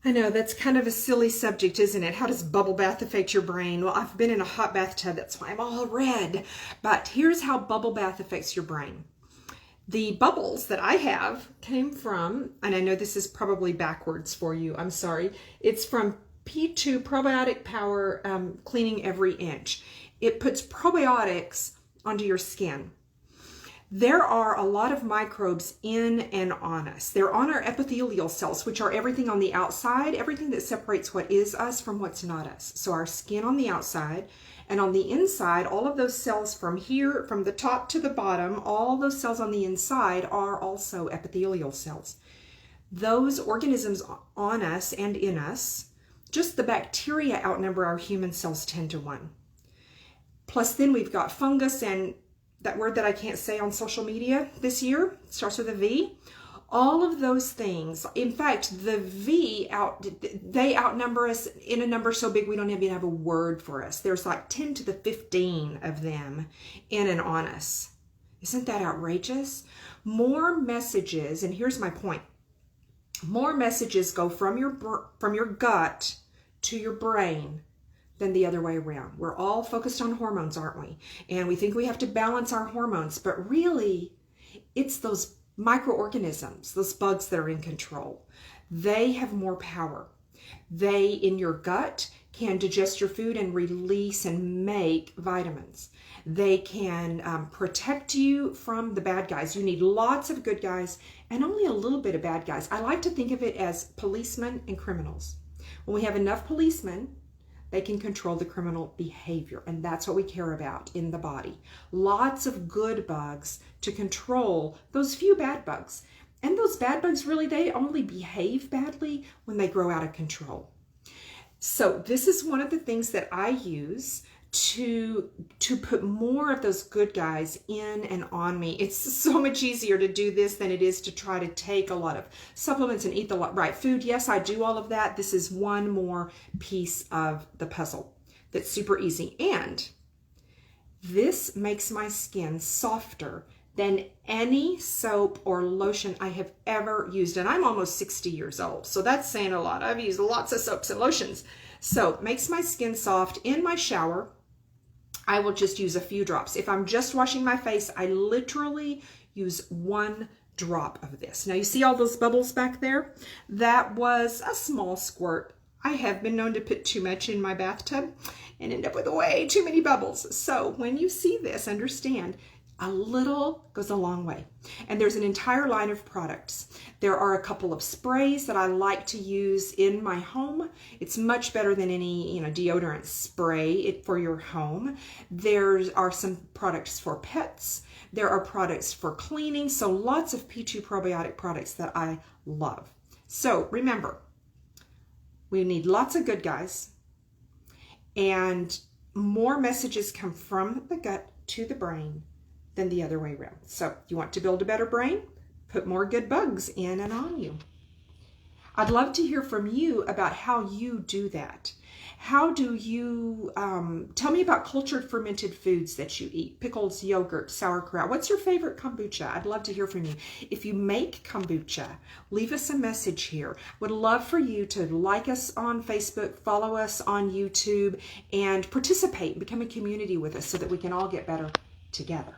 I know that's kind of a silly subject, isn't it? How does bubble bath affect your brain? Well, I've been in a hot bathtub, that's why I'm all red. But here's how bubble bath affects your brain. The bubbles that I have came from, and I know this is probably backwards for you, I'm sorry. It's from P2 Probiotic Power Cleaning Every Inch. It puts probiotics onto your skin. There are a lot of microbes in and on us. They're on our epithelial cells, which are everything on the outside, everything that separates what is us from what's not us. So our skin on the outside, and on the inside, all of those cells from here, from the top to the bottom, all those cells on the inside are also epithelial cells. Those organisms on us and in us, just the bacteria outnumber our human cells 10 to 1. Plus then we've got fungus and that word that I can't say on social media this year, starts with a V. All of those things, in fact, the they outnumber us in a number so big we don't even have a word for us. There's like 10 to the 15 of them in and on us. Isn't that outrageous? More messages, and here's my point. More messages go from your gut to your brain than the other way around. We're all focused on hormones, aren't we? And we think we have to balance our hormones, but really it's those microorganisms, those bugs that are in control. They have more power. They, in your gut, can digest your food and release and make vitamins. They can protect you from the bad guys. You need lots of good guys and only a little bit of bad guys. I like to think of it as policemen and criminals. When we have enough policemen, they can control the criminal behavior, and that's what we care about in the body. Lots of good bugs to control those few bad bugs. And those bad bugs, really, they only behave badly when they grow out of control. So this is one of the things that I use to put more of those good guys in and on me. It's so much easier to do this than it is to try to take a lot of supplements and eat the right food. Yes, I do all of that. This is one more piece of the puzzle that's super easy. And this makes my skin softer than any soap or lotion I have ever used. And I'm almost 60 years old, so that's saying a lot. I've used lots of soaps and lotions. So it makes my skin soft. In my shower, I will just use a few drops. If I'm just washing my face, I literally use 1 drop of this. Now you see all those bubbles back there? That was a small squirt. I have been known to put too much in my bathtub and end up with way too many bubbles. So when you see this, understand a little goes a long way. And there's an entire line of products. There are a couple of sprays that I like to use in my home. It's much better than any, deodorant spray for your home. There are some products for pets. There are products for cleaning. So lots of P2 probiotic products that I love. So remember, we need lots of good guys, and more messages come from the gut to the brain than the other way around. So you want to build a better brain? Put more good bugs in and on you. I'd love to hear from you about how you do that. How do you, tell me about cultured fermented foods that you eat, pickles, yogurt, sauerkraut. What's your favorite kombucha? I'd love to hear from you. If you make kombucha, leave us a message here. Would love for you to like us on Facebook, follow us on YouTube, and participate, become a community with us so that we can all get better together.